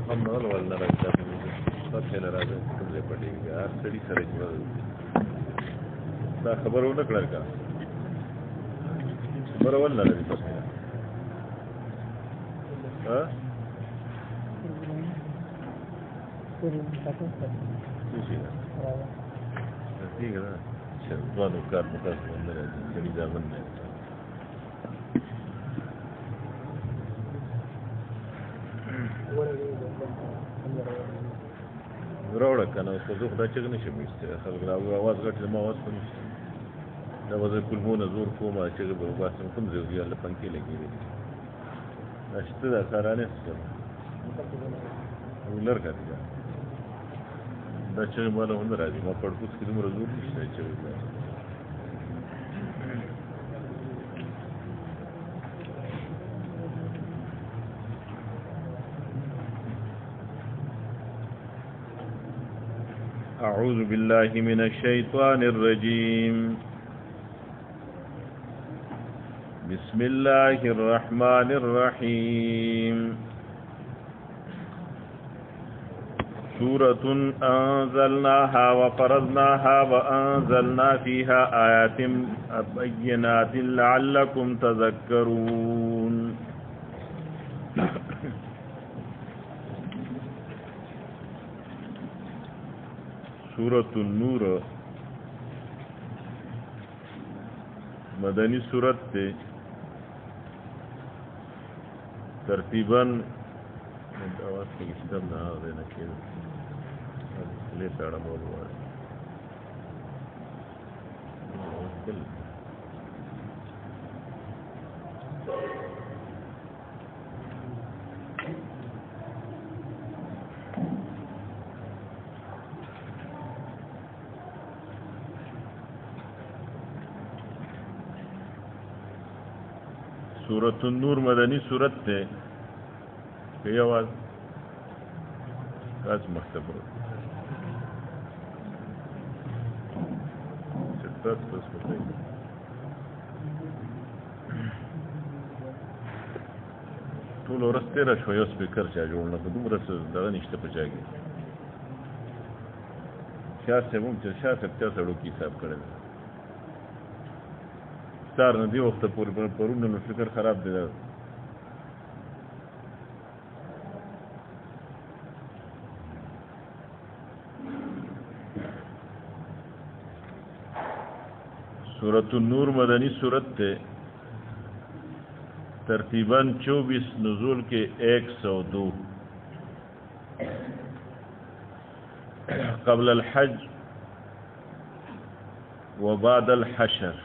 هم نول ولنه راځي فتح نه راځي کوم ځای پټېږي هر سړي سره جوړه دا خبره ونه کړه کا خبره ولنه راځي فتح ها څه شي ده چې ځوانو کار مخاص باندې راځي سړي دا باندې راوړه که نه اوس په زه خو دا چغې نه شم ایستلی خلک اواز غټ زما اواز خو نشته دا به زه کلمونه زور کوم چغې به وباسم کوم ځای وي هلته پنکې لګېدلې دا شته دا سارانې څه لر که دی دا چغې ماله هم نه راځي ما پړکوس کې دومره زور نشته چغې وباسم أعوذ بالله من الشيطان الرجيم بسم الله الرحمن الرحيم سورة أنزلناها وفرضناها وأنزلنا فيها آيات بينات لعلكم تذكرون سورة النور مدنی سورت تے ترتیباً آواز کی کسی دم نہ دینا کیا لے تاڑا مولو آئے سورة النور مدنی سورت تے کئی آواز کاز مختبر ستاس پس بتائی طول ورس تیرا شویو سپیکر چا جوڑنا کدوم رس دغا نشتا پچاگی شاہ سے ممچن شاہ سکتا سڑو کی حساب کرے ستار نه دی وخت پورې پرونه نو فکر خراب دی سورة النور مدنی سورت تے ترتیباً 24 نزول کے 102 قبل الحج وبعد الحشر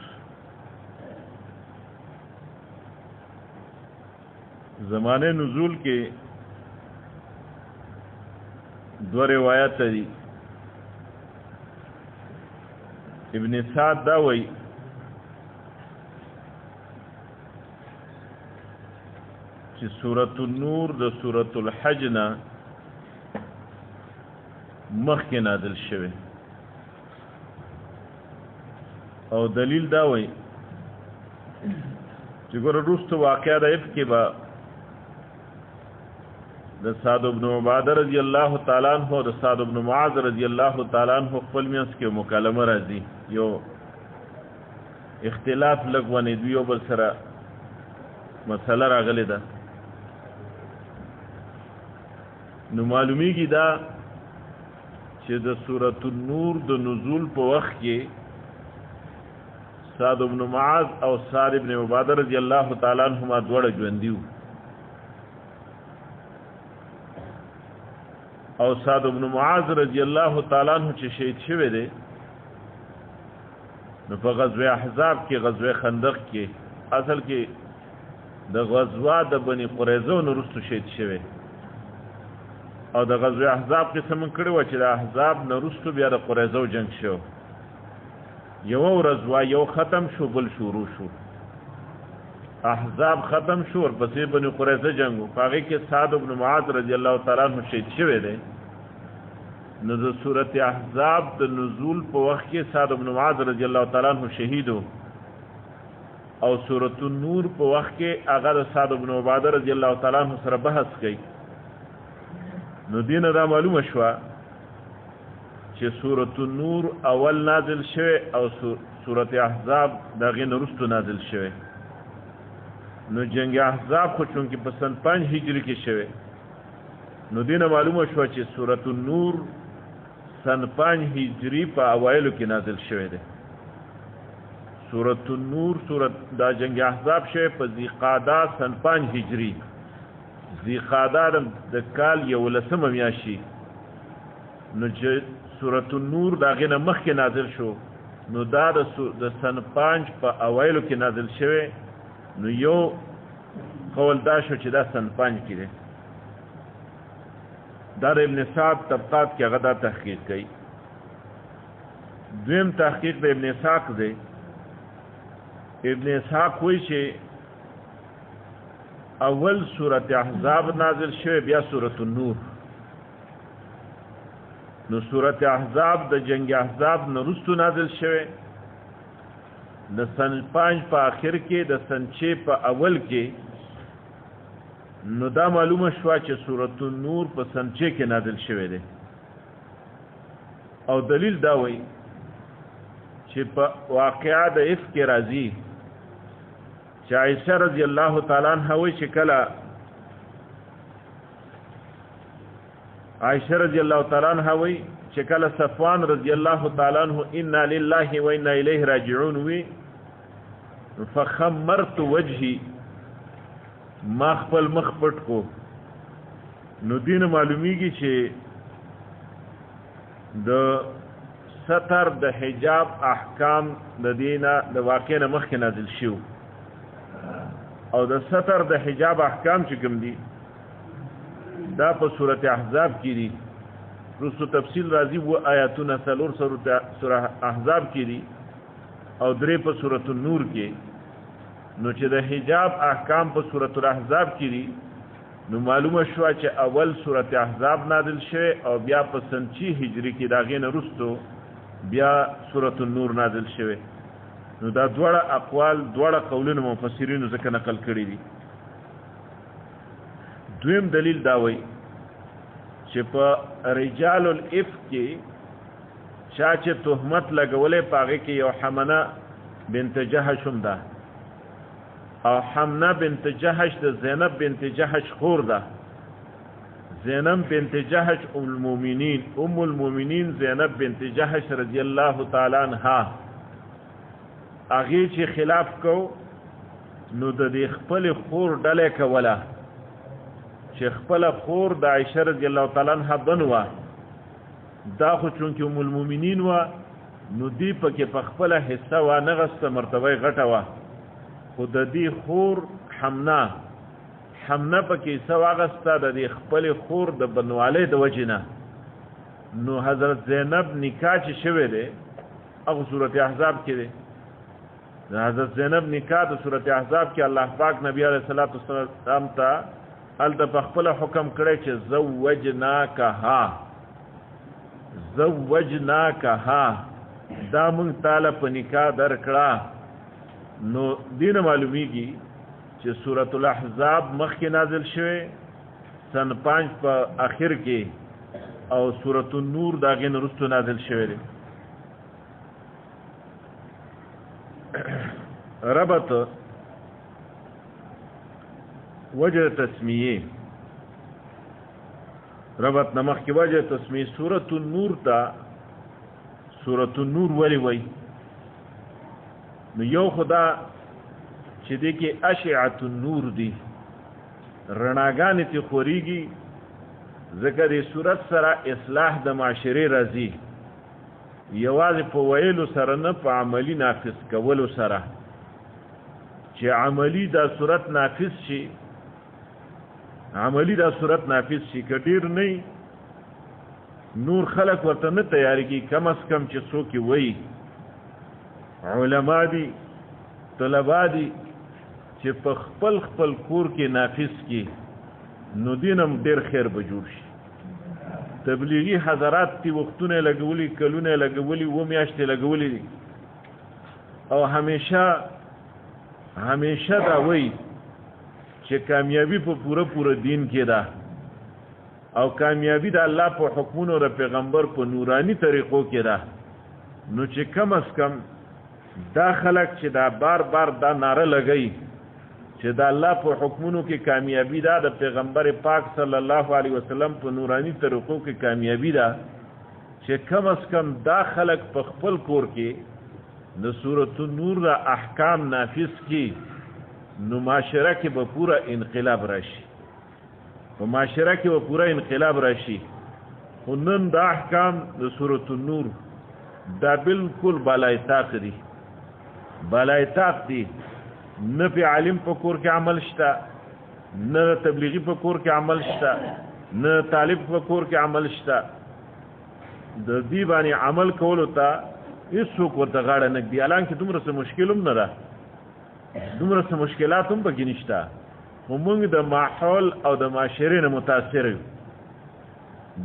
زمانے نزول کے دو روایت دی ابن سعد داوی چې سورة النور د سورة الحج نه مخکې نازل شوی او دلیل داوی چې ګوره وروسته واقعه د افک کې به د سعد بن عباده رضی الله تعالی عنہ او د سعد بن معاذ رضی الله تعالی عنہ خپل میانس کې مکالمه راځي یو اختلاف لګونه دی یو بل سره مسله راغلی ده نو معلومیږي دا چې د سورة النور د نزول په وخت کې سعد بن معاذ او سعد بن عباده رضی الله تعالی عنهما دواړه ژوندي وو او سعد بن معاذ رضی الله تعالی عنہ چې شهید شوی دی نو په غزوه احزاب کې غزوه خندق کې اصل کې د غزوه د بني قریظه نو وروسته شهید شوی او د غزوه احزاب قسم کړي و چې د احزاب نه وروسته بیا د قریظه جنگ شو یو ورځ یو ختم شو بل شروع شو احزاب ختم شو ورپسې بني قریظه جنگ و هغې کې سعد بن معاذ رضی الله تعالی عنہ شهید شوی دی نو د سورة احزاب د نزول په وخت کې سعد بن معاذ رضی الله تعالی عنہ شهید او سورة النور په وخت کې هغه د سعد بن عباده رضی الله تعالی عنہ سره بحث کوي نو دینه دا معلومه شوه چې سورة النور اول نازل شوه او سورة احزاب دا غین رستو نازل شوه. نو جنگ احزاب خو چونکه په سن 5 هجری کې شوه نو دینه معلومه شوه چې سورة النور سن 5 هجری په اوایلو کې نازل شوه ده. سورة النور دا جنگ احزاب شوه په ذیقعده سن 5 هجری. ذیقعده د کال 11 میاشتې نو چې سورة النور دا غینه مخکې نازل شو نو دا د سن 5 په اوایلو کې نازل شوه. نو یو قول دا شو چې دا سن 5 کې ده. دا ابن سعد طبقات کې هغه دا تحقیق کوي. دویم تحقیق د ابن اسحاق دی. ابن اسحاق وایي چې اول سورة احزاب نازل شوه بیا سورة النور. نو سورة احزاب د جنگ احزاب نه وروسته نازل شوه. د سن 5 په آخر کې د سن 6 په اول کې نو دا معلومه شوه چې سورة النور په سن 6 کې نازل شوه دی. او دلیل دا وایي چې په واقعه د افک کې راځي چې عائشہ رضی الله تعالی عنها وایي چې کله عائشہ رضی الله تعالی عنها وایي چې کله صفوان رضی الله تعالی عنہ انا لله و انا الیه راجعون وی فخمرت وجهي ما خپل مخ پټ کو. نو دین معلومیږي چې د ستر د حجاب احکام د دینه د واقع نه مخکې نازل شو او د ستر د حجاب احکام چې کوم دي دا په سورة احزاب کې دي. رسو تفصیل راځي و آیاتونه 3 سورة احزاب کې دي او 3 په سورة النور کې. نو چې د حجاب احکام په سورة الاحزاب کې دي نو معلومه شوه چې اول سورة احزاب نازل شوه او بیا په سن 6 هجری کې دا غینه وروسته بیا سورة النور نازل شوه. نو دا دواړه اقوال دواړه قولونه مفسرینو ځکه نقل کړي دي. دویم دلیل دا وایي چې په رجال الافک کې چا چې تهمت لګولې پاغه کې یو حمنه بنت جحش هم ده او حمنه بنت جحش د زینب بنت جحش خور ده. زینب بنت جحش ام المؤمنین زینب بنت جحش رضی الله تعالی عنها هغه چې خلاف کو نو د دې خپل خور ډلې کوله چې خپل خور د عائشہ رضی الله تعالی عنها بنوا دا خو چونکه ام المؤمنین وا نو دی پکې په خپل حصہ و نه غسته مرتبه غټه وا خو د دې خور حمنا پکې سواغسته د دې خپل خور د بنواله د وجنه. نو حضرت زینب نکاح چې شوه دی هغه سورۃ احزاب کې دی. د حضرت زینب نکاح د سورۃ احزاب کې الله پاک نبی علیہ الصلوۃ والسلام ته ال د خپل حکم کړی چې زوجناکها دا مونږ تعالی په نکاح درکړه. نو دین معلومیږي چې سورۃ الاحزاب مخکې نازل شوه سن 5 په اخر کې او سورۃ النور دا غین وروسته نازل شوه دی. ربط وجه تسمیه ربط نمخ کی وجه تسمیه سورۃ النور تا سورۃ النور ولی وی نو یو خدا چې دې کې اشعه النور دی رڼاګانې ته خوريږي ذکر سورۃ سره اصلاح د معاشره راځي یوازې په ویلو سره نه په عملی نافذ کولو سره چې عملی دا صورت نافذ شي کډیر نه نور خلق ورته نه تیاری کی کم از کم چې څوک وي علما دي طلبا دي چې په خپل کور کې نافذ کی نو دینم ډیر خیر به جوړ شي. تبلیغی حضرات تی وختونه لګولي کلونه لګولي و میاشتې لګولي او همیشه دا وای چې کامیابی په پوره دین کې ده او کامیابی د الله په حکمونو د پیغمبر په نورانی طریقو کې ده نو چې کم از کم دا خلک چې دا بار بار دا ناره لګئی چې دا الله په حکمونو کې کامیابی ده د پیغمبر پاک صلی الله علیه وسلم په نورانی طریقو کې کامیابی ده چې کم از کم دا خلک په خپل کور کې د سورۃ النور د احکام نافذ کی نو معاشره کې به پورا انقلاب راشي په معاشره کې به پورا انقلاب راشي خو نن د احکام د سورۃ النور دا بالکل بالای طاق دي بالای طاق دي نه په عالم په کور کې عمل شته نه تبلیغي په کور کې عمل شته نه طالب په کور کې عمل شته د دې باندې عمل کولو ته هیڅوک ورته غاړه نه ږدي حالانکه دومره څه مشکل هم نه ده دومره څه مشکلات هم پکې نشته خو موږ د ماحول او د معاشرې نه متاثر یو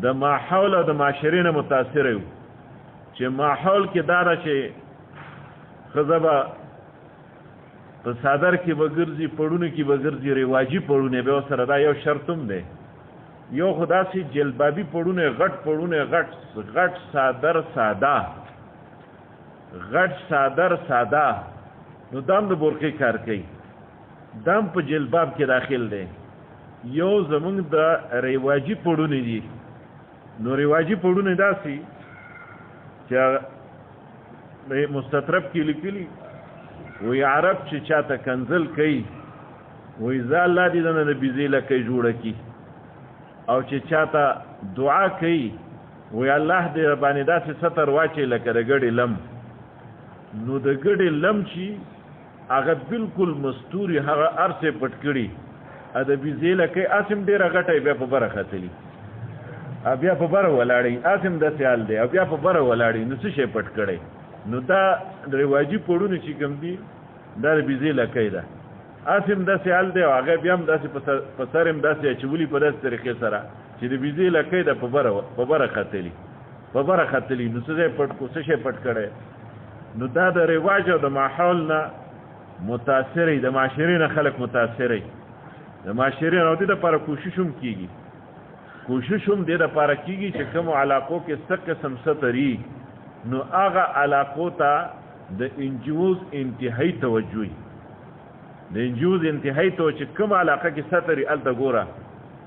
د ماحول او د معاشرې نه متاثر یو چې ماحول کې دا ده چې ښځه به په صادر کې به ګرځي پړونه کې به ګرځي رواجي پړونه به ورسره دا یو شرط هم دی یو خو داسې جلبابي پړونه غټ پړونه غټ صادر ساده غټ صادر ساده نو دام د بورقې کار کوي دام په جلباب کې داخل دی یو زمونږ د رواجي پړونه دي نو رواجي پړونه داسې چې مستطرب کې لیکلي وی عرب چې چاته کنزل کوي وی ځا الله دې دنه د بیزې لکۍ جوړه کي او چې چاته دعا کوي وی الله دې باندې داسې ستر واچي لکه د ګډې لم نو د ګډې لم چې هغه بالکل مستوري هغه ارسه پټ کړي ا د بیزې لکۍ اسم ډېره غټه بیا په بره ختلی بیا په بره ولاړی اسم د سیال دی بیا په بره ولاړی نو څه شي پټ کړي نو دا رواجی پړونه چې کوم دي دا د بیزې لکۍ ده اسم د سیال دی هغه بیا هم داسې په سر هم داسې اچولي په داسې طریقې سره چې د بیزې لکۍ ده په بره ختلی نو څه شی پټ کو څه شی پټ کړي نو دا د رواج او د ماحول نه متاثرې د معاشرې نه خلک متاثرې د معاشرې نه د لپاره کوشش هم کیږي د لپاره کیږي چې کوم علاقو کې څه قسم ستري نو هغه علاقو ته د انجوز انتهایی توجهي د انجوز انتهایی توجه کوم علاقه کې ستري الته ګوره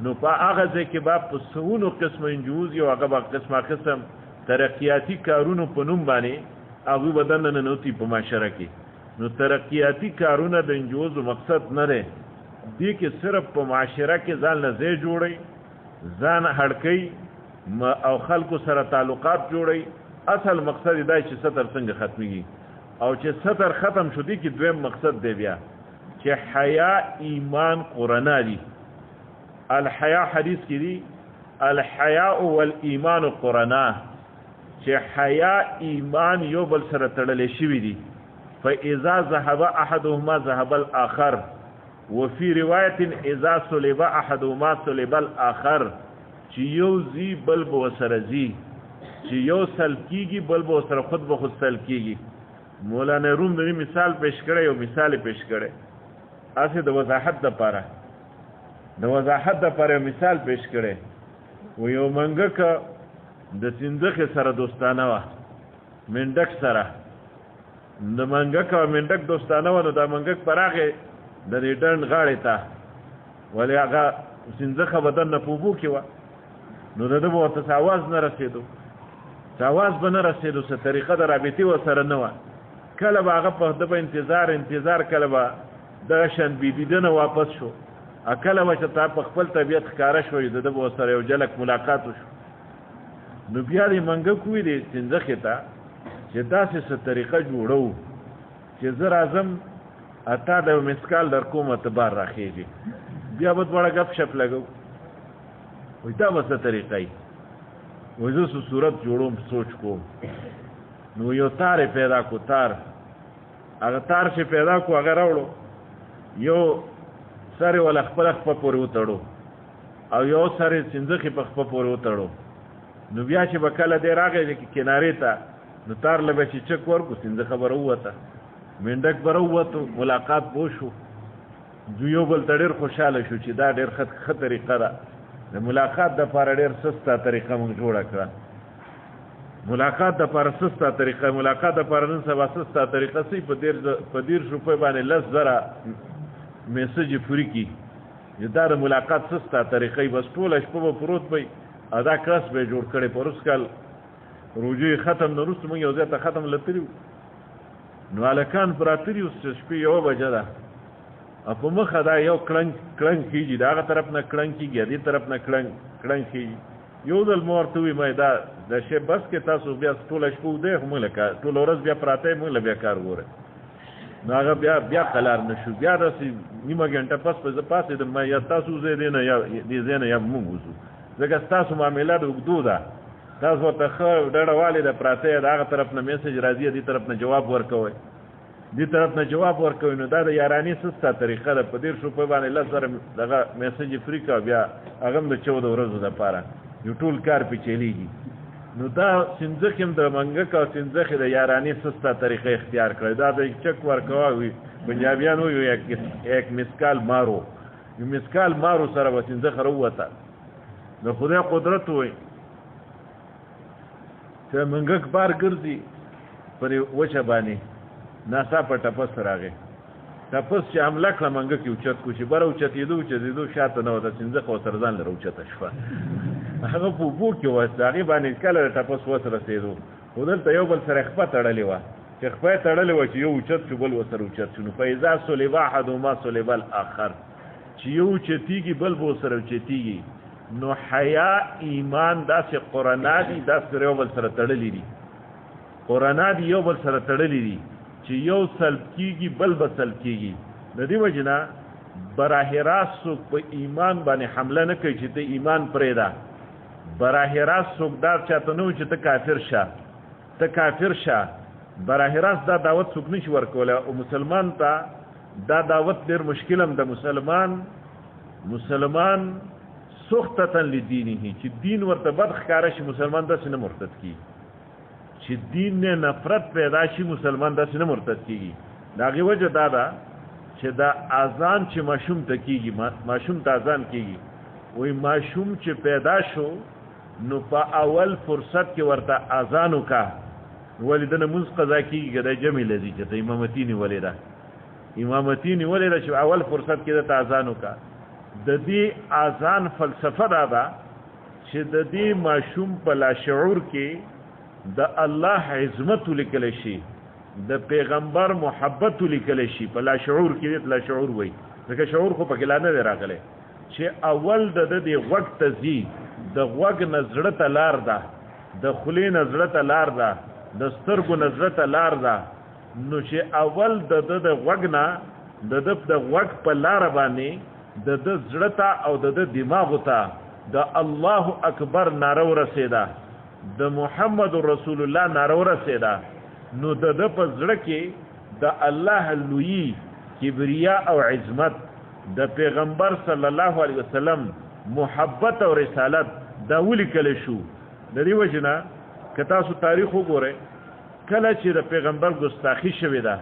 نو په هغه ځای کې به په سونو قسم انجوز یو هغه به قسم ترقیاتی کارونو په نوم باندې هغه بدن نه نوتی په معاشره کې نو ترقیاتی کارونه د انجوز مقصد نه دی دې کې صرف په معاشره کې ځان له ځای جوړي ځان هړکي او خلکو سره تعلقات جوړي اصل مقصد دا چې ستر څنګه ختميږي او چې ستر ختم شو دي کې دویم مقصد دی بیا چې حیا ایمان قرآن دی الحیا حدیث کې دی الحیاء والایمان قرآن چې حیا ایمان یو بل سره تړلې شوی دي فاذا ذهب احدهما ذهب الاخر وفي روایت اذا صلب احدهما صلب الاخر چې یو زی بل بو سره زی چې یو سل کیږي بل بو سره خود به خود سل کیږي مولانا روم د مثال پیش کړی او مثال پیش کړی اسه د وضاحت لپاره مثال پیش کړی و یو منګک د سندخ سره دوستانه و منډک سره د منګک او منډک دوستانه و نو د منګک پراغه د ریټرن غاړې ته ولې هغه سندخه بدن نه پوبو کې و نو دغه وته आवाज نه رسیدو आवाज به نه رسیدو څه طریقه د رابطې و سره نه و کله به هغه په د انتظار کله به د شن بيدیدنه واپس شو کله به چې په خپل طبيعت ښکارا شوې د به سره یو جلک ملاقات وشو نو بیا دې منګه کوی دې سندخه ته چې داسې څه طریقه جوړو چې زه راځم اته د مسکال در کومه تبار راخېږي بیا به وړه غپ شپ لګو وای دا وسه طریقې وای زه صورت جوړوم سوچ کوم نو یو تار پیدا کو هغه تار چې پیدا کو هغه راوړو یو سره ول خپل پورې وتړو او یو سره سندخه په خپل پورې وتړو نو بیا چې بکله دې راغی د کنارې ته نو تار لبه چې چک ورکو سند خبره وته منډک بره وته ملاقات بو شو یو بل ډېر خوشاله شو چې دا ډېر خطرې طریقه ده د ملاقات د پاره ډېر سسته طریقه موږ جوړه کړه ملاقات د پاره سسته طریقه ملاقات د پاره نن سبا سسته طریقه سي په 10 روپۍ باندې 10,000 میسج فری کی دا د ملاقات سسته طریقه بس ټول شپه په پروت وي ادا کس به جوړ کړي پروس کال روجي ختم نو رسو موږ یو ځای ته ختم لتري نو الکان پراتري اوس شپې یو بجه ده په مخه دا یو کلنګ کیږي دا هغه طرف نه کلنګ کیږي دې طرف نه کلنګ کیږي یو ځل مور ته وي مې دا د شی بس کې تاسو بیا ټول شپه دی هم لکه ټول ورځ بیا پراته موږ بیا کار وره نو هغه بیا قلار نشو بیا داسې نیمه غنټه پاسې د ما یا تاسو زه دې نه یا دې زه نه یا موږ وځو ځکه تاسو معاملات وګدو ده تاسو ته خو ډډه والي د پراته دا هغه طرف نه میسج راځي دې طرف نه جواب ورکوي دې طرف نه جواب ورکوي نو دا د یارانې سسته طریقه ده په 10 روپۍ باندې 10,000 دغه میسج فری کا بیا هغه د 14 ورځو لپاره یو ټول کار په چلیږي نو دا سنځخم د منګک او سنځخ د یارانې سسته طریقه اختیار کړی دا د چک ورکوي پنجابیانو یو یک مسکال مارو یو مسکال مارو سره و سنځخ وروته نو خدای قدرت وای چې منګک بار ګرځي پر وچه باندې ناسا په ټپس راغی ټپس چې حمله کړه منګک یو چت کو چې بره اوچتېدو شاته نه وته سنځخ او سرزان لره اوچته شوه هغه په بو کې واسه هغه باندې کله ټپس وسره رسیدو ودلته یو بل سره خپه تړلې و چې خپه تړلې و چې یو اوچت شو بل وسره اوچت شو فایزا صلی واحد ما صلی الاخر چې یو چتیږي بل بو سره اوچتیږي نو حیا ایمان داسې قرآنادي داسې یو بل سره تړلې دي قرآنادي یو بل سره تړلې دي چې یو سلب کیږي بل سلب کیږي د دې وجنه براه راست په ایمان باندې حمله نه کوي چې ته ایمان پرېدا براه راست دا چاته نو چې ته کافر شه براه راست دا دعوت څوک نشي ورکوله او مسلمان ته دا دعوت ډېر مشکل هم د مسلمان سختتن لدینه چې دین ورته بد ښکاره شي مسلمان داسې نه مرتد کیږي چې دین نه نفرت پیدا شي مسلمان داسې نه مرتد کیږي د هغې وجه دا ده چې دا اذان چې ماشوم ته کیږي ماشوم ته اذان کیږي وایي ماشوم چې پیدا شو نو په اول فرصت کې ورته اذان وکړه ولې د لمونځ قضا کیږي که دا جمع لذي چې ته امامتي نیولې ده چې اول فرصت کې درته اذان وکړه د دې اذان فلسفه دا ده چې د دې ماشوم په لاشعور کې د الله عظمت لیکل شي د پیغمبر محبت لیکل شي په لاشعور کې د لاشعور وای ځکه شعور خو پکې لا نه راغلی چې اول د دې وخت تزي د غوږ نظر ته لار ده د خولې نظر ته لار ده د سترګو نظر ته لار ده نو چې اول د غوږ نه د غوږ په لار باندې د زړه ته او د دماغ ته د الله اکبر ناره ورسېده د محمد رسول الله ناره ورسېده نو د په زړه کې د الله لوی کبریا او عظمت د پیغمبر صلی الله علیه وسلم محبت او رسالت دا ولیکل شو د دې وجه نه که تاسو تاریخ وګورئ کله چې د پیغمبر ګستاخی شوې ده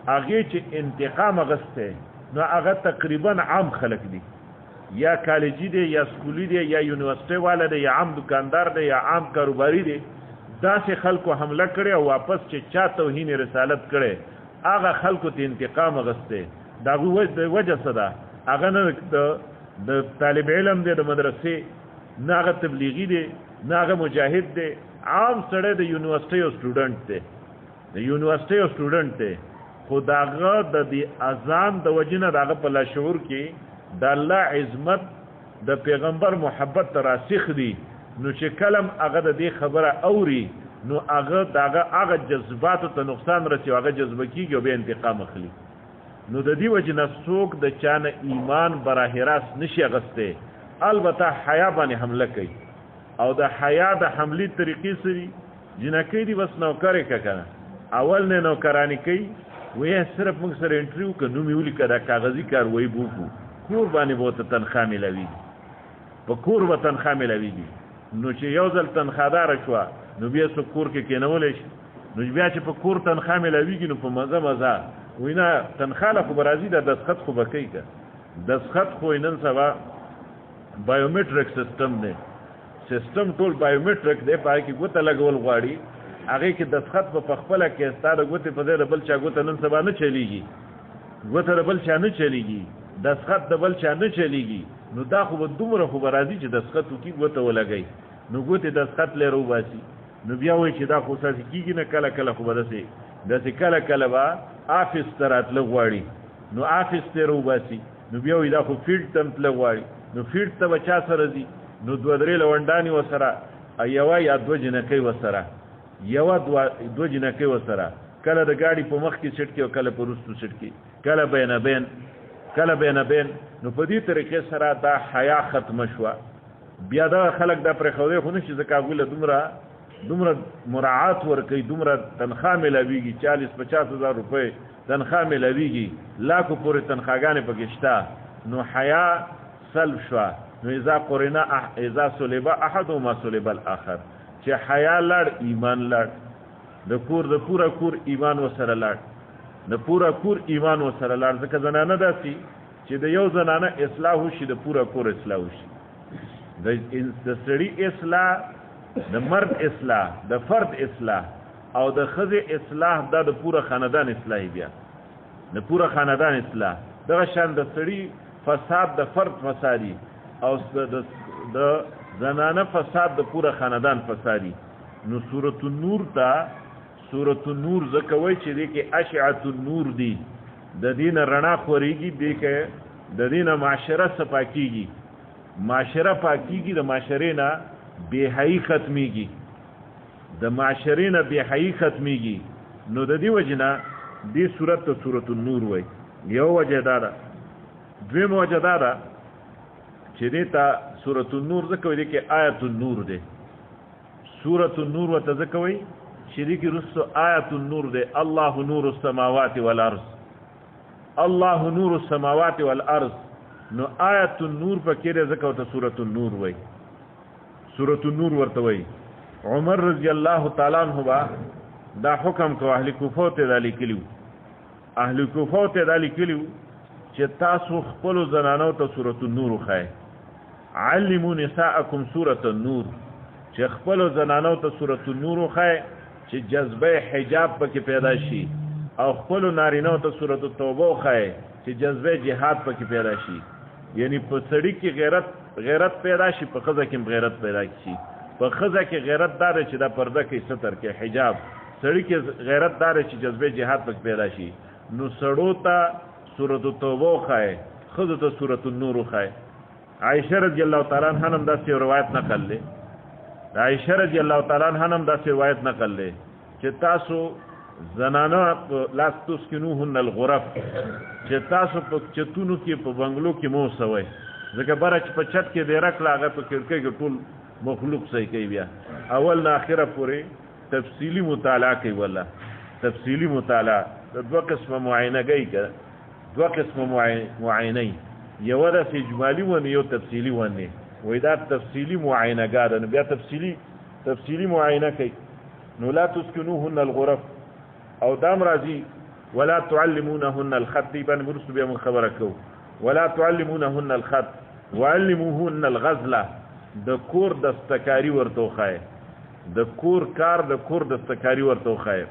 هغې چې انتقام اخیستی نو هغه تقریبا عام خلک دي یا کالجی دی یا سکولی دی یا یونیورسٹی والا دی یا عام دکاندار دی یا عام کاروباری دی داسې خلکو حمله کړي او واپس چې چا توهین رسالت کړي هغه خلکو ته انتقام اخیستی د هغې وجه څه ده هغه نه د طالب علم دی د مدرسې نه هغه تبلیغي دی نه هغه مجاهد دی عام سړی د یونیورسټۍ او سټوډنټ دی خو د هغه د دې اذان د وجې نه د هغه په لاشعور کې د الله عظمت د پیغمبر محبت ته راسخ دي نو چې کلم هغه د دې خبره اوري نو هغه جذباتو ته نقصان رسي هغه جذبه کېږي او بیا انتقام اخلي نو د دې وجې نه څوک د چا نه ایمان براه راست نشي اخیستی البته حیا باندې حمله کوي او د حیا د حملې طریقې سری جنکۍ دي بس نوکرې که که نه اول نه نوکرانې کوي وایي صرف موږ سره انټرویو که نوم یې ولیکه دا کاغذي کاروایي به وکړو کور باندې به ورته تنخوا میلاویږي په کور به تنخوا میلاویږي نو چې یو ځل تنخواداره شوه نو بیا څوک کور کې کېنولی شي نو بیا چې په کور تنخوا میلاویږي نو په مزه وایي نه تنخوا له خو به راځي دا دستخط خو به کوي که دستخط خو نن سبا بایومیټریک سیستم دی سیستم ټول بایومیټریک دی پای کې ګوته لګول غواړي هغه کې دستخط په خپل کې ستاره ګوته په ځای بل چا ګوته نن سبا نه چلیږي ګوته بل چا نه چلیږي دستخط د بل چا نه چلیږي نو دا خو دومره خو راځي چې دستخط وکي ګوته ولګي نو ګوته دستخط لرو باسي نو بیا وایي چې دا خو ساسي کیږي نه کله کله خو داسې کله کله با آفیس ته راتله غواړي نو آفیس ته روباسي نو بیا وایي دا خو فیلډ ته تله غواړي نو فیلډ ته به چا سره ځي نو دوه درې لونډانې ورسره یوه یا دوه جنکۍ ورسره یوه دوه جنکۍ ورسره کله د ګاډي په مخ کې سټ کې او کله په وروستو سټ کې کله بینبین نو په دې طریقې سره دا حیا ختمه شوه بیا دا خلک دا پرېښودی خو نه چې ځکه هغوی دومره مراعات ورکوي دومره تنخواه میلاویږي 40-50 هزار روپۍ تنخواه میلاویږي لاکو پورې تنخواهګانې پکې شته نو حیا سلب شوه نو اذا صلب احدهما صلب الاخر چې حیا لاړ ایمان لاړ د پورا کور ایمان وسره لاړ د پورا کور ایمان وسره لاړ ځکه زنانه داسي چې د یو زنانه اصلاح وشي د پورا کور اصلاح وشي د سړي اصلاح د مرد اصلاح د فرد اصلاح او د ښځې اصلاح دا د پوره خاندان اصلاحي بیا د پوره خاندان اصلاح دغه شان د سړي فساد د فرد فسادي او د زنانه فساد د پوره خاندان فسادي نو سورۃ النور ځکه وایي چې دی کې اشعة النور دی د دین رڼا خورېږي دی کې د دین معاشره صفاکیږي معاشره پاکیږي د معاشرې نه بے-حیی ختمیږي د معاشرې نه بے-حیی ختمیږي نو د دې وجې نه دې صورت ته سورۃ النور وایي یو وجه دا ده دویمه وجه دا ده چې دې ته سورۃ النور ځکه وایي کې آیت النور دی سورۃ النور ورته ځکه وایي چې دې کې رسو آیت النور دی الله نور السماوات والارض الله نور السماوات والارض نو آیت النور په کې ځکه ورته سورۃ النور وایي سورۃ النور ورته وایي عمر رضی الله تعالی عنہ دا حکم کو اهل کوفه ته دالی کلیو اهل کوفه ته دالی کلیو چې تاسو خپل زنانو ته سورۃ النور خای علموا نساءکم سورۃ النور چې خپل زنانو ته سورۃ النور خای چې جذبه حجاب پکې پیدا شي او خپل نارینو ته سورۃ التوبه خای چې جذبه جهاد پکې پیدا شي یعنی په سړی کې غیرت پیدا شي په ښځه کې غیرت پیدا شي په ښځه کې غیرت دار چې دا پرده کې ستر کې حجاب سړی کې غیرت دار چې جذبه جهاد پکې پیدا شي نو سړو ته سورۃ التوبه خای ښځو ته سورۃ النور خای عائشہ رضی الله تعالی عنها هم داسې روایت نقل لې عائشہ رضی الله تعالی عنها هم داسې روایت نقل لې چې تاسو زنانه لا تسکنوهن الغرف چې تاسو په چتونو کې په بنگلو کې مو سوي ځکه بره چې په چت کې دی رکړه هغه په کړکۍ کې ټول مخلوق صحیح کوي بیا اول نه اخره پورې تفصیلی مطالعه کوي والله تفصیلی مطالعه د دوه قسمه معاینګۍ کوي دوه قسمه معاینې یو د اجمالی ونه یو تفصیلی ونه وای دا تفصیلی معاینګار نه بیا تفصیلی معاینه کوي نو لا تسکنوهن الغرف او دام راځي ولا تعلمونهن الخط بن مرسو بیا من خبره کو ولا تعلمونهن الخط وعلموهن الغزله د کور دستکاری ورته خای د کور کار د کور دستکاری ورته خای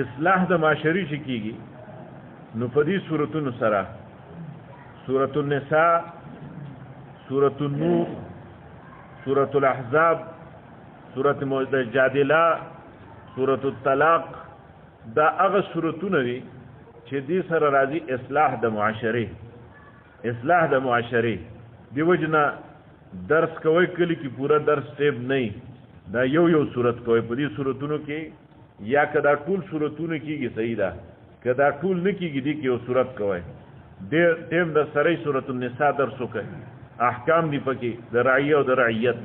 اصلاح د معاشري شکیږي نو په دې سورتونو سره سورۃ النساء سورۃ النور سورۃ الاحزاب سورۃ مجادله سورۃ الطلاق دا هغه سورتونه دي چې دې سره راځي اصلاح د معاشره دی وجنا درس کوي کلی کی پورا درس ټیب نه دا یو صورت کوي په دې صورتونو کې یا کدا ټول صورتونو کېږي صحیح ده کدا ټول نه کېږي دي کې یو صورت کوي د ټیم د سره سورۃ النساء درس کوي احکام دی پکې د رعیه او د رعیت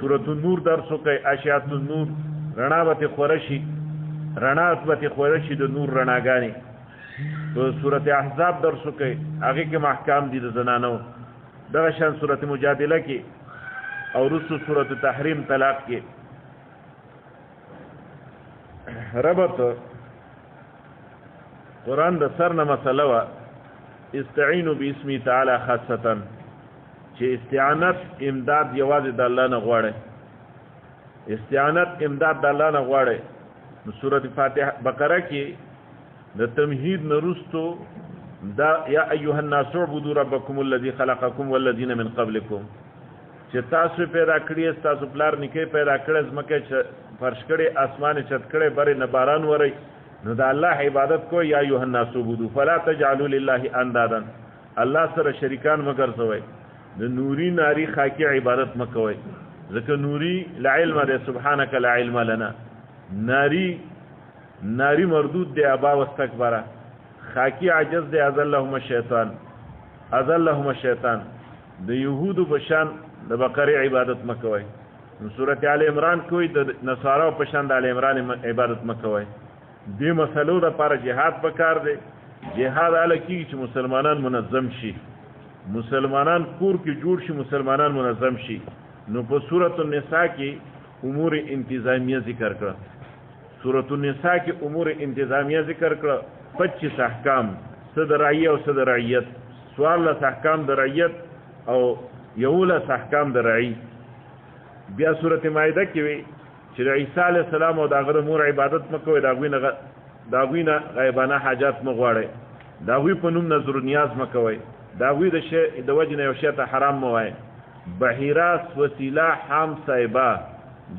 سورۃ النور درس کوي اشعة النور رڼا به خورشي د نور رڼاګانی تو سورۃ احزاب درس کوي هغه کې محکام دي د زنانو دغه شان سورۃ مجادله کې او رسو سورۃ تحریم طلاق کې ربط قرآن د سر نه مسله وا استعینوا باسم تعالی خاصه چې استعانت امداد یوازې د الله نه غواړي استعانت امداد د الله نه غواړي نو سورۃ فاتحه بقره کې د تمهید نرستو دا یا ایها الناس اعبدوا ربکم الذی خلقکم والذین من قبلکم چې تاسو پیدا کړی تاسو پلار نکي پیدا کړی زمکه فرش کړی اسمان چت کړی بری نه باران وری نو دا الله عبادت کو یا ایها الناس اعبدوا فلا تجعلوا لله اندادا الله سره شریکان مگر سوی د نوري ناری خاکی عبادت مکوي ځکه نوري لا علم ده سبحانك لا علم لنا ناری مردود دی ابا واستكبر خاکی عجز دی ازلهم الشیطان د يهودو بشان د بقره عبادت مکوي نو سورۃ آل عمران کوي د نصارا په شان د آل عمران عبادت مکوي دې مسلو د پر جهاد پکار دی جهاد الکی چې مسلمانان منظم شي مسلمانان کور کې جوړ شي مسلمانان منظم شي نو په سورۃ النساء کې امور انتظامیه ذکر کړه سورۃ النساء کې امور انتظامیه ذکر کړه 25 احکام صد رعیه او صد رعیت 14 احکام د رعیت او 11 احکام د رعی بیا سورۃ مائده کې وی چې عیسی علی السلام او دغه مور عبادت مکوې داغوینه غیبانه حاجات مغواړي داغوی په نوم نظر نیاز مکوي داغوی د شی د وجنه یو شی ته حرام موای بحیراس وسیله حام صایبه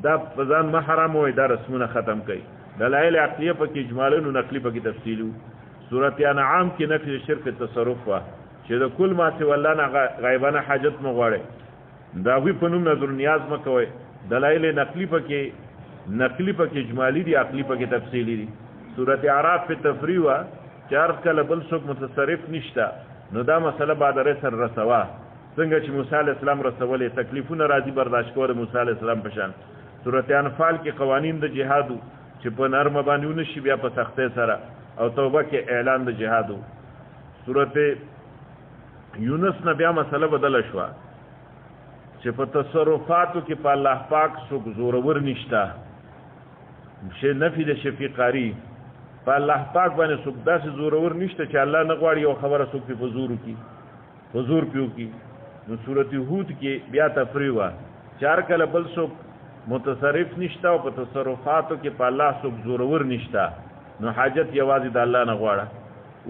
دا پزان ما حرام وای دا رسمونه ختم کړي دلایل عقلیه په کې اجمالو نقلی په کې تفصیلو سورۃ انعام کې نفي شرک تصرف وا چې د کل ما سی والله نه غیبانه حاجت مغواړي داغوی په نوم نظر نیاز مکوي دلایل نقلی په کې اجمالی دي عقلی په کې تفصیلی دي سورۃ اعراف په تفریح وا چار کله بل څوک متصرف نشتا نو دا مسله بعد رسل رسوا څنګه چې موسی علی السلام رسولې تکلیفونه راځي برداشت کول موسی علی السلام په شان سورۃ انفال کې قوانین د جهادو چې په نرمه باندې ونشي بیا په سختۍ سره او توبه کې اعلان د جهادو سورۃ یونس نه بیا مسله بدل شو چې په تصرفاتو کې په الله پاک څوک زورور نشتا شه نفي د شفیقاری په الله پاک باندې څوک داسې زورور نشته چې الله نه غواړي یو خبره څوک په حضور پیو کی نو سورۃ هود کې بیا تفریح چار کله بل څوک متصرف نشته او په تصرفاتو کې په الله څوک زورور نشته نو حاجت یوازې د الله نه غواړه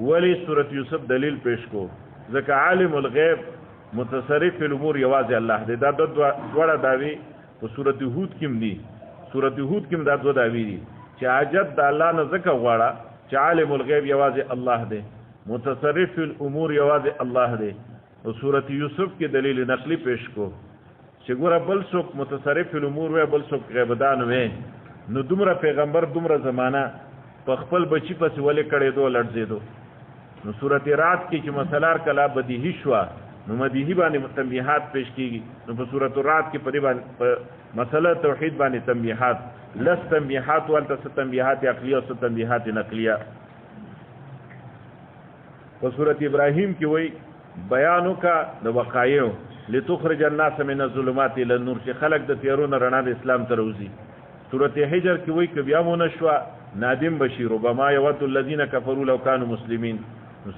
ولی سورۃ یوسف دلیل پیش کو ځکه عالم الغیب متصرف الامور یوازې الله دی دا دوړه داوی په سورۃ هود کې دي سورۃ هود کې دا دوه داوی دي چې حاجت د الله نه ځکه غواړه چې عالم الغیب یوازې الله دی متصرف الامور یوازې الله دی او سورۃ یوسف کې دلیل نقلی پیش کو چې ګوره بل څوک متصرف الامور وي بل څوک غیبدان وي نو دومره پیغمبر دومره زمانہ په خپل بچی پسې ولې کړې دو لړزېدو نو سورۃ رات کې چې مسلار کلا بدیهی شو نو مدیهی باندې تنبیحات پیش کیږي نو په سورۃ رات کې په مسله توحید باندې تنبیحات لس تنبیحات ولته تنبیحات عقلیه او تنبیحات نقلیه په سورۃ ابراهیم کې وایي بیانو کا د وقایع لتخرج الناس من الظلمات الى النور چې خلق د تیارونو رڼا د اسلام ته راوځي سورۃ حجر کې وایي ک بیا مونږ شو نادم بشیر وبما يود الذين كفروا لو كانوا مسلمين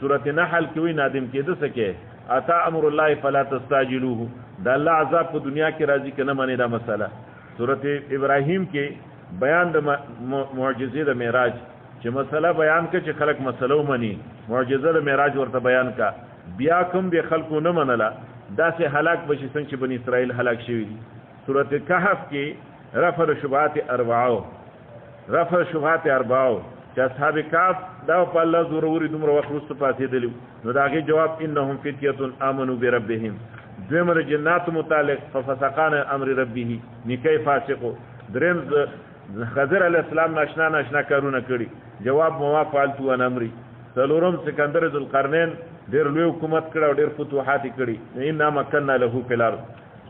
سورۃ نحل کې وایي نادم کېده سکه اتا امر الله فلا تستعجلوه دا الله عذاب په دنیا کې راځي کنه باندې دا مسله سورۃ ابراهیم کې بیان د معجزې د معراج چې مسله بیان کړي چې خلق مسلو مني معجزه د معراج ورته بیان کا بیا کوم به خلقو نه منله دا سه هلاک بشي څنګه چې بنی اسرائیل هلاک شوی دي سورۃ کهف کې رفع شبهات اربعو چې اصحاب کهف دا په الله زوروري دومره وخت وروسته پاتې دي نو داغه جواب انهم فتیه امنوا بربهم دویمه جنات متعلق ففسقان امر ربه نکای فاسقو دریم خضر علی السلام ناشنا کارونه کړي جواب موافعلت ان امري څلورم سکندر ذوالقرنین ډېر لوی حکومت کړه او ډېر فتوحات کړي ان مکننا له فی الارض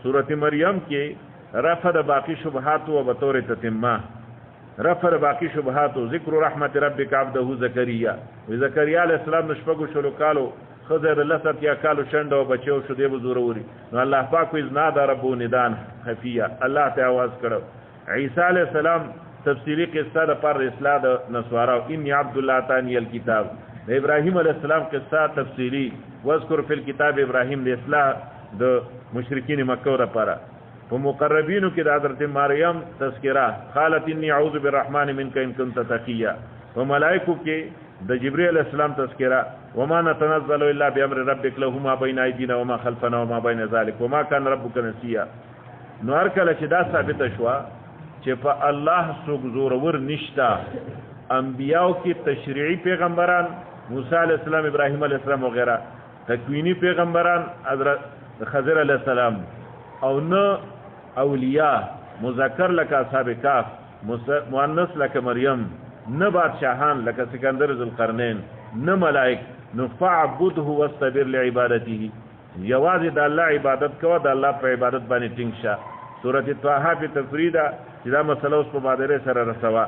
سورۃ مریم کې رفع د باقی شبهات او بطور تتمه رفع باقی شبهات ذکر رحمت ربک عبده زکریا زکریا علیہ السلام نشپغو شلو کالو خضر لست یا کالو شندو بچو شو دی بزوروري نو الله پاک اذنا د ربو ندان خفیه الله ته आवाज کړو عیسی علیہ السلام تفسیری قصه د پر اصلاح د نسوارا ان عبد الله تانی الكتاب ابراهیم علیہ السلام قصه تفسیری واذکر فی الكتاب ابراهیم د اصلاح د مشرکین مکه لپاره په مقربینو کې د حضرت مریم تذکرہ قالت انی اعوذ بالرحمن منک ان كنت تقیا په ملائکو کې د جبرئیل علیہ السلام تذکرہ وما نتنزل الا بامر ربک له ما بین ایدینا وما خلفنا وما بین ذلک وما كان ربک نسیا. نو هر کله چې دا ثابت شوه چې په الله څوک زورور نشتا انبیاء کې تشریعی پیغمبران موسی علیہ السلام ابراهیم علیہ السلام وغیرہ تکوینی پیغمبران حضرت خضر علیہ السلام او نه اولیاء مذکر لکه اصحاب کاف مؤنث لکه مریم نه بادشاہان لکه سکندر ذوالقرنین نه ملائک نو فعبده واستبر لعبادته یوازې د الله عبادت کوه د الله په عبادت باندې ټینګ شه. سورۃ طه په تفریدا چې دا مسله اوس په بادره سره رسوا.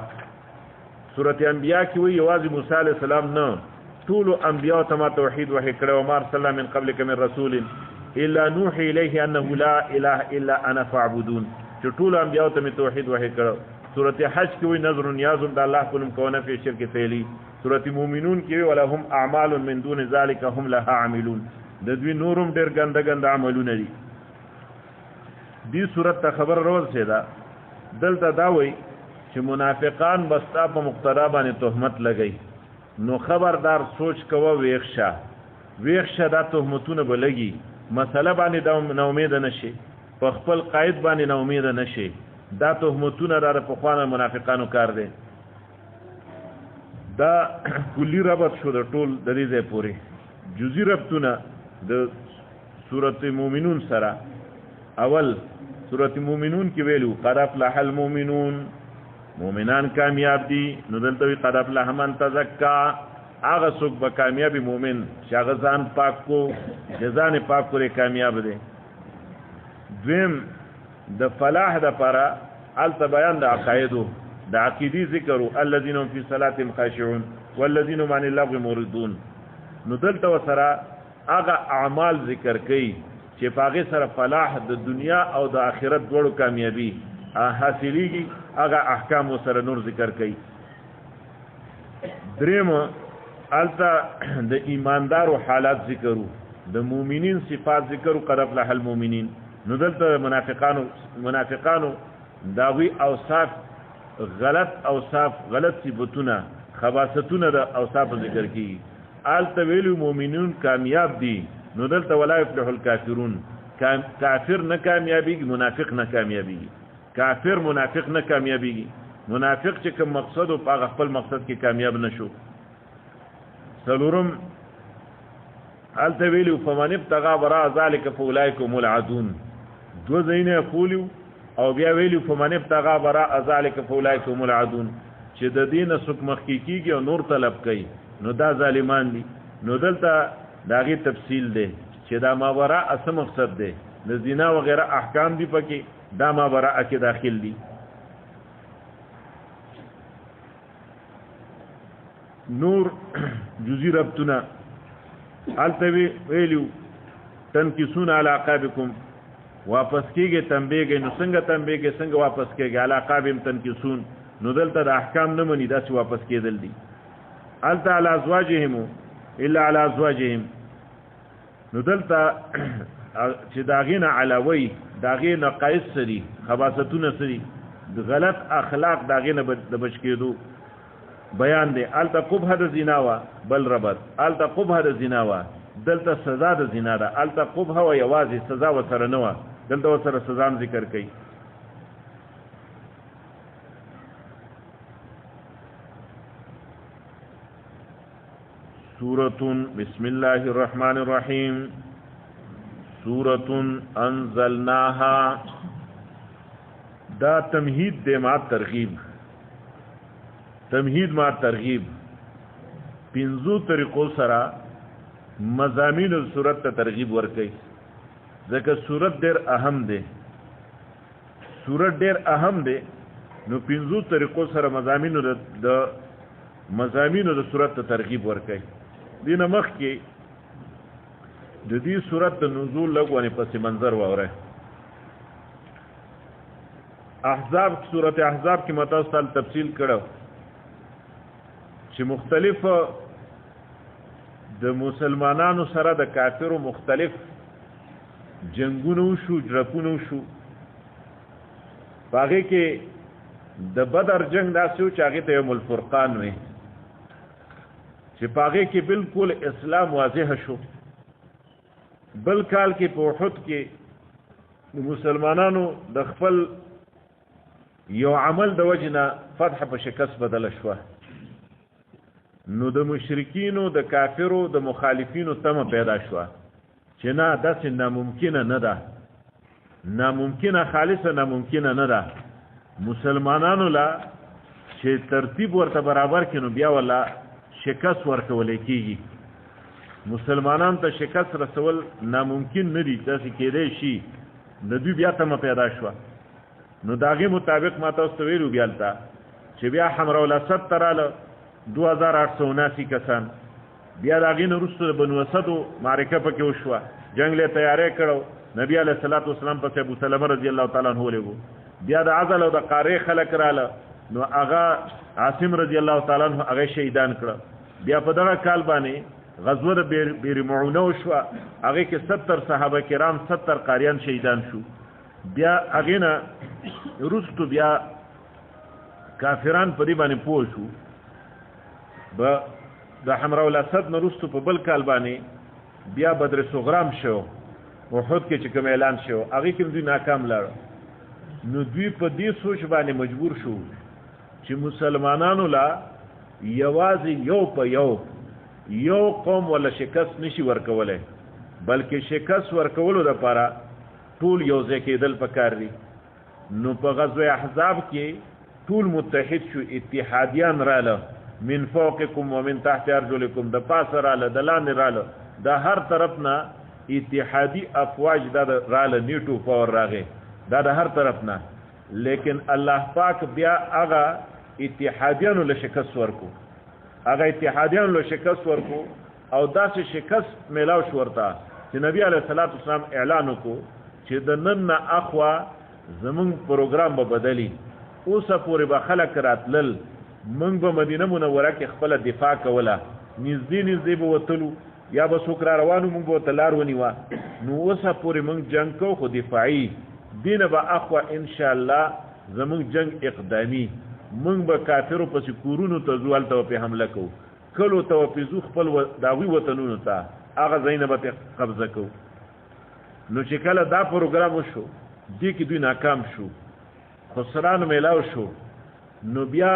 سورۃ انبیاء کې وی یوازې موسی علیہ السلام نه ټول انبیاء ته توحید وحی کړو ما ارسلنا من قبلک من رسول الا نوحي الیه انه لا اله الا انا فاعبدون چې ټول انبیاء ته توحید وحی کړو. سورۃ حج کې وی نظر نیاز د الله کوم کونه په شرک فعلی. سورۃ مومنون کې وی ولهم اعمال من دون ذلك هم لها عاملون د دوی نورم ډیر ګنده ګنده عملونه دي. دې سورۃ ته خبر روز شه دا دلته دا وی چې منافقان بستا په مقتدا باندې تهمت لګئی نو خبردار سوچ کوه ویښ دا تهمتونه به لګي مسله باندې دا نا امید نشي په خپل قائد باندې نا امید نشي دا تهمتونه را په خوانه منافقانو کار دي. دا کلی ربط شو د ټول د دې ځای پورې جزئی ربطونه د سورۃ مومنون سره. اول سورۃ مومنون کې ویلو قد افلح المؤمنون مومنان کامیاب دي نو دلته قد افلح من تزکا هغه څوک به کامیابی مومن چې هغه ځان پاک کو ځان پاک کړي کامیاب دي. دویم د فلاح د پاره الته بیان د عقایدو د عقیدی ذکرو الذين هم في صلاتهم خاشعون والذين هم عن اللغو معرضون. نو دلته وسره هغه اعمال ذکر کړي چې پاغه سره فلاح د دنیا او د آخرت دواړو کامیابی حاصلېږي هغه احکام سره نور ذکر کړي. دریم الته د ایماندارو حالات ذکرو د مؤمنین صفات ذکرو قد افلح المؤمنین. نو دلته منافقانو داوی اوصاف غلط صفاتونه خباثتونه د اوصاف ذکر کی. الته ویلو مؤمنون کامیاب دي نو دلته ولا يفلح الكافرون کافر نه کامیابیږي منافق نه کامیابیږي کافر منافق نه کامیابیږي منافق چې کوم مقصد او په خپل مقصد کې کامیاب نشو. سلورم الته ویلو فمن ابتغى وراء ذلك فاولئك هم العادون. دو زینه قولیو او بیا ویلو فمن ابتغى وراء ذلك فاولئك هم العادون چې د دین سوک مخکیږي او نور طلب کوي نو دا ظالمان دي. نو دلته داغي تفصیل ده چې دا ما وراء اصل مقصد ده د زنا وغیرہ احکام دي پکې دا ما وراء کې داخل دي. نور جزئی ربطنا التوی ویلو تنکسون علی عقابکم واپس کیږي تنبیږي نو څنګه تنبیږي څنګه واپس کیږي علی عقابم تنکسون نو دلته د احکام نه مني داسې واپس کېدل دي. الته علی ازواجهم الا علی ازواجهم نو دلته چې داغینه علاوی داغینه قایس سری خباستونه سری د غلط اخلاق داغینه د بچ کېدو بیان دی. الته قبح د زنا وا بل ربط الته قبح د زنا وا دلته سزا د زنا ده. الته قبح و یوازې سزا وسره نه و دلته وسره سزا ذکر کړي. سورة بسم الله الرحمن الرحیم سورة انزلناها دا تمهید دے ما ترغیب تمهید ما ترغیب پنځو طریقو سره مضامین صورت ته ترغیب ورکړي ځکه صورت ډېر اهم دی نو پنځو طریقو سره مضامین د صورت ته ترغیب ورکړي. دینه مخ کې د دې صورت د نزول لګونه پس منظر وره صورت احزاب کې متأصل تفصیل کړو چې مختلف د مسلمانانو سره د کافرو مختلف جنگونه وشو جرپونه وشو په هغې کې د بدر جنگ داسې و چې هغې ته یوم الفرقان وی چې په هغې کې بالکل اسلام واضح شو بل کال کې په احد کې د مسلمانانو د خپل یو عمل د وجنه فتح په شکست بدله شوه نو د مشرکینو د کافرو د مخالفینو تمه پیدا شوه چې نه داسې ناممکنه نه ده ناممکنه خالصه ناممکنه نه ده مسلمانانو لا چې ترتیب ورته برابر کړي نو بیا ولا شکست ورکولی کېږي مسلمانانو ته شکست رسول ناممکن نه دي داسې کېدی شي د دوی بیا تمه پیدا شوه نو د هغې مطابق ما تاسو ته ویلو بیا هلته چې بیا حمراء الاسد ته راله 2879 کسان بیا د هغې نه وروسته د بنو اسدو معرکه پکې وشوه جنګ له تیاری کړو نبی علیه الصلاة والسلام پسې ابو سلمه رضی الله تعالی عنه ولېږو بیا د عزل او د قارې خلک راله نو هغه عاصم رضی الله تعالی عنه هغه شهیدان کړه بیا په دغه کال باندې غزوه د بیر معونه وشوه هغې کې 70 صحابه کرام 70 قاریان شهیدان شو بیا هغې نه وروستو بیا کافران په دې باندې پوه شو د حمراء الاسد نه وروستو په بل کال باندې بیا بدر صغرام شو احد کې چې کوم اعلان شو هغې کې دوی ناکام لاړه نو دوی په دې سوچ باندې مجبور شو چې مسلمانانو لا یوازې یو په یو قوم ولا شکست نشي ورکولی بلکې شکست ورکولو دپاره ټول یو ځای کېدل پکار دي نو په غزوه احزاب کې ټول متحد شو اتحادیان راله من فوقکم ومن تحت ارجلکم د پاسه راله د لاندې راله د هر طرف نه اتحادی افواج دا راله نیټو پاور راغې دا د هر طرف نه لیکن الله پاک بیا هغه اتحادیانو له شکست ورکو هغه اتحادیانو له شکست ورکو او داسې شکست میلاو شو ورته چې نبی علیه الصلاة والسلام اعلان وکړو چې د نن نه اخوا زمونږ پروګرام به بدلی اوسه پورې به خلک راتلل موږ به مدینه منوره کې خپله دفاع کوله نږدې به وتلو یا به څوک را روانو موږ به ورته لار ونیوه نو اوسه پورې موږ جنګ کوو خو دفاعي دې نه به اخوا انشاءالله زمونږ جنګ اقدامي موږ به کافرو پسې کورونو ته ځو هلته به پرې حمله کوو کلو ته به پرې ځو خپل د هغوی وطنونو ته هغه ځایونه به پرې قبضه کوو نو چې کله دا پروګرام وشو دې کې دوی ناکام شو خسران میلاو شو نو بیا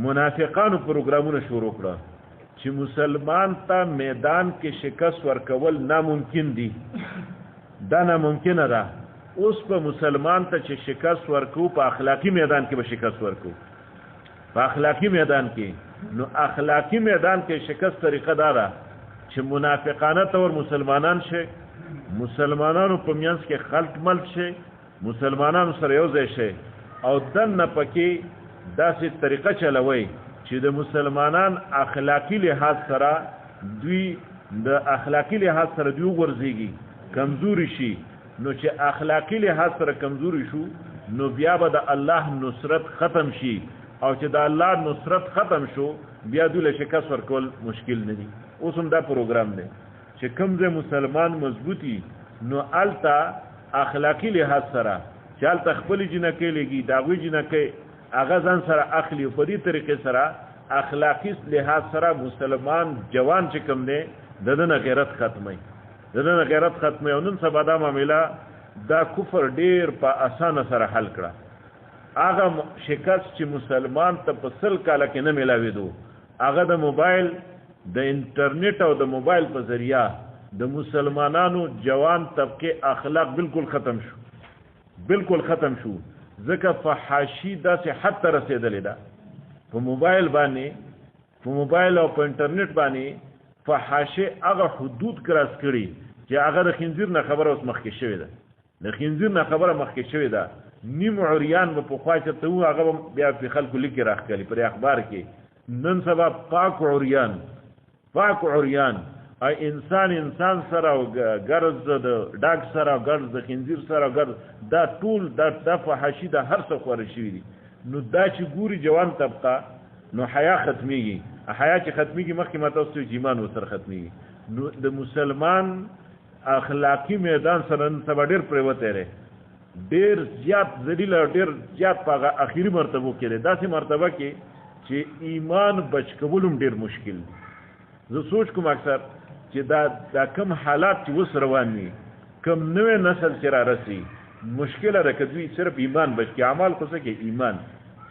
منافقانو پروګرامونه شروع کړه چې مسلمان ته میدان کې شکست ورکول ناممکن دي دا ناممکنه ده اوس په مسلمان ته چې شکست ورکو په اخلاقی میدان کې به شکست ورکو په اخلاقی میدان کې نو اخلاقی میدان کې شکست طریقه دا ده چې منافقانه طور مسلمانان شي مسلمانانو په منځ کې خلط ملط شي مسلمانانو سره یو ځای شي او دنه پکې داسې طریقه چلوي چې د مسلمانان اخلاقی لحاظ سره دوی د اخلاقی لحاظ سره دوی ورزيږي کمزوري شي نو چې اخلاقی لحاظ سره کمزوري شو نو بیا به د الله نصرت ختم شي او چې د الله نصرت ختم شو بیا دوی له شکست ورکول مشکل نه دي اوس هم دا پروګرام دی چې کوم ځای مسلمان مضبوطي نو الته اخلاقی لحاظ سره چې الته خپلې جنکۍ لګي د هغوی جنکۍ هغه ځان سره اخلي او په دې طریقې سره اخلاقی لحاظ سره مسلمان جوان چې کوم دی د ده نه غیرت ختموي د ده نه غیرت ختموي او نن سبا دا معامله دا کفر ډیر په اسانه سره حل کړه هغه شکست چې مسلمان ته په 100 کاله کې نه میلاوېدو هغه د موبایل د انټرنیټ او د موبایل په ذریعہ د مسلمانانو جوان طبقه اخلاق بالکل ختم شو بالکل ختم شو ځکه فحاشي داسې حد ته رسېدلې ده په موبایل باندې په موبایل او په انټرنیټ باندې فحاشي هغه حدود کراس کړي چې هغه د خنزیر نه خبره اوس مخکې شوې ده د خنزیر نه خبره مخکې شوې ده نیم عریان به پخوا چې ته و هغه بیا په خلکو لیکي راښکلي پر اخبار کې نن سبا پاک عریان انسان سره او ګرز د ډاګ سره او ګرز د خنزیر سره او ګرز دا ټول د فحاشي د هر څه خوره شوي دي نو دا چې ګوري جوان طبقه نو حیا ختمیږي حیا چې ختمیږي مخکې ما تاسو ایمان ورسره ختمیږي نو د مسلمان اخلاقی میدان سره نن سبا ډېر پرېوتی دی ډېر زیات ذلیل او ډېر زیات په هغه اخري مرتبو کې دی داسې مرتبه کې چې ایمان بچ کول هم ډېر مشکل دی زه سوچ کوم اکثر چې دا کم حالات چې اوس روان دي کم نوی نسل چې را رسي مشکله ده که دوی صرف ایمان بچ کړي عمل خو څه کې ایمان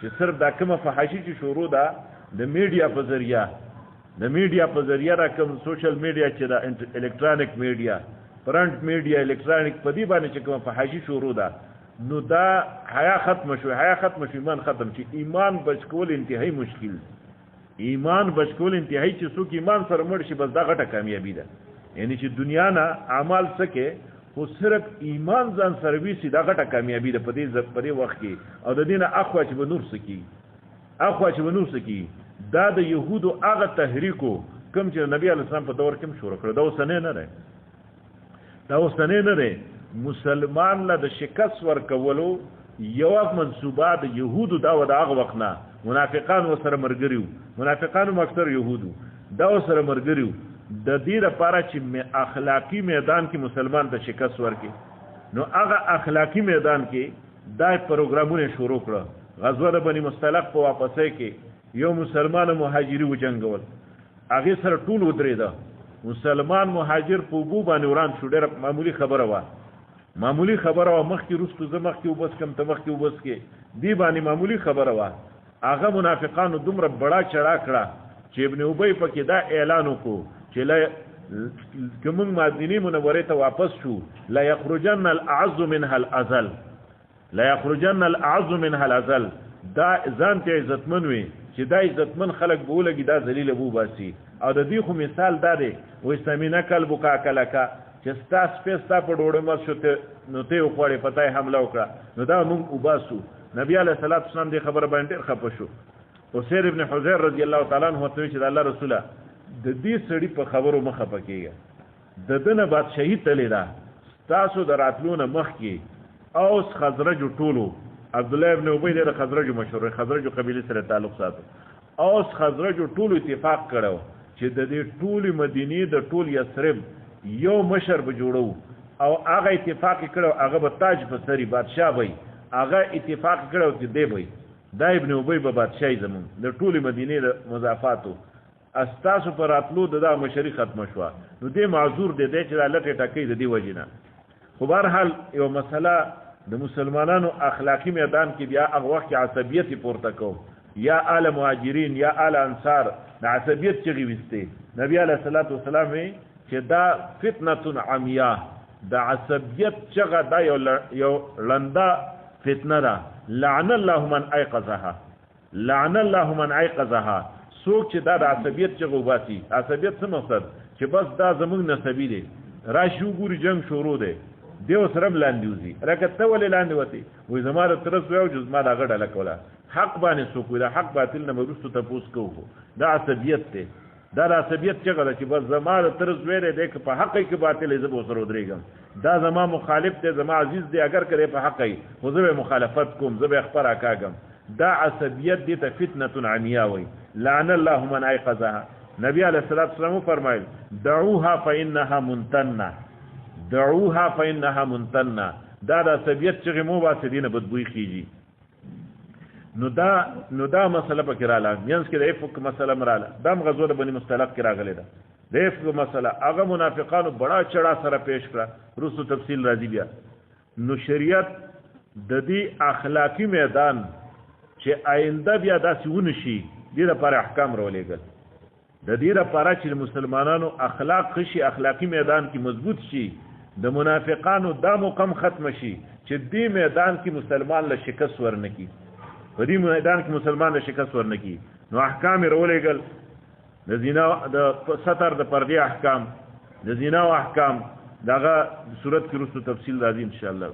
چې صرف دا کومه فحاشي چې شروع ده د میډیا په ذریعه را کوم سوشل میډیا چې دا الکترونیک میډیا پرنٹ میډیا الکترونیک په دې باندې چې کومه فحاشي شروع ده نو دا حیا ختم شو ایمان ختم شي ایمان بچ کول انتهایی مشکل ایمان بچ کول انتهایی چې څوک ایمان سره مړ شي بس دا غټه کامیابی ده یعنی چې دنیا نه اعمال سکه خو صرف ایمان ځان سرویس دا غټه کامیابی ده په دې وخت کې او د دینه اخوا چې بنور سکی دا د يهودو هغه تحریکو کوم چې نبی علیه السلام په دور کې شروع کړ دا اوس نه ده مسلمان له د شکست ورکولو یو منصوبه د يهودو دا د هغه وخت نه منافقان وسره مرګریو منافقانو اکثر يهودو دا وسره مرګریو د دې لپاره چې اخلاقی میدان کې مسلمان ته شکست ورکړي نو هغه اخلاقی میدان کې دا پروګرامونه شروع کړ غزوه د بني مصطلق په واپسې کې یو مسلمان مهاجری وجنګول هغه سره ټول ودرېده مسلمان مهاجر په بو باندې وران شو ډېر معمولی خبره و مخکې رستو زه مخکې وبس کم ته مخکې وبس کې دی باندې معمولی خبره و هغه منافقانو دومره بڑا چړا کړه چې ابن ابی پکې دا اعلان وکړو چې کوم مدینه منوره ته واپس شو لا یخرجن الاعز منها الاذل دا ځان ته عزتمن وي چې دا عزتمن خلک بولګي دا ذلیل ابو باسي او د دې خو مثال دا دی و استمینه قلبک کلکا چې ستا سپېستا په ډوړې مر شوته نو ته وخوړې پتاي حمله وکړه نو دا موږ وباسو نبی علیه الصلاۃ والسلام دې خبره باندې ډېر خپه شو حسین ابن حذیر رضی الله تعالی عنہ ته چې الله رسوله د دې سړي په خبرو مخه پکېږي د دنه بادشاہي تللی دا تاسو د راتلونه مخکې اوس خزرج ټولو عبد الله ابن ابي د خزرج مشهور خزرج قبيله سره تعلق ساتي اوس خزرج ټولو اتفاق کړو چې د دې ټولي مدینه د ټول یثرب یو مشر به جوړو او هغه اتفاق کړو هغه به تاج په سری بادشاہ وي هغه اتفاق کړو چې دی وي دا ابن ابي به بادشاہ زمون د ټولي مدینه د مضافاتو استاسو پر اتلو دا مشری ختم شو نو دې معذور دی چې الله ته ټکې د دې وجنه خو بهر حال یو مسله د مسلمانانو اخلاقی میدان کې بیا هغه وخت عصبیت پورته کو یا آل مهاجرین یا آل انصار د عصبیت چغي وسته نبی علیه الصلاۃ والسلام چې دا فتنه عمیه د عصبیت چغه دا یو لنده فتنه ده لعن الله من ایقظها څوک چې دا د عصبیت چغه وباسي عصبیت څه مقصد چې بس دا زمونږ نسبی دی راشو ګوري جنگ شروع دی دیو سرم لاندې وزي راکته ولې لاندې وتی وې زماره ترس یو جز ما دا غډه لکوله حق باندې سوق ولا حق باطل نه مرستو تاسو کوو دا عصبیت ته دا عصبیت څنګه ده چې بس زماره ترس وېره دې په حق کې باطل یې زبو سره ودرېګم دا زما مخالف ته زما عزیز دی اگر کړي په حق یې خو زه مخالفت کوم زه به خبره کاږم دا عصبیت دې ته فتنه عمیه وي لعن الله من ایقظها نبی علیہ الصلوۃ والسلام فرمایل دعوها فانها منتنه دا د عصبیت چې مو واسه دینه بدبوئی کیږي نو دا مسله پکې رااله مینس کې د افق مسله مراله دا غزوه بني مصطلق کې راغله ده د افق مسله هغه منافقانو بڑا چړا سره پیش کړه رسو تفصیل راځي بیا نو شریعت د دې اخلاقی میدان چې آینده بیا داسې ونشي دې لپاره احکام راولېږل د دې لپاره چې مسلمانانو اخلاق خشي اخلاقی میدان کې مضبوط شي د منافقانو دا مقام ختم شي چې دې میدان کې مسلمان له شکست ورنکي په دې میدان کې مسلمان له شکست ورنکي نو احکام راولېږل د زنا د ستر د پردې احکام د زنا او احکام دغه صورت کې رسو تفصیل راځي ان شاء الله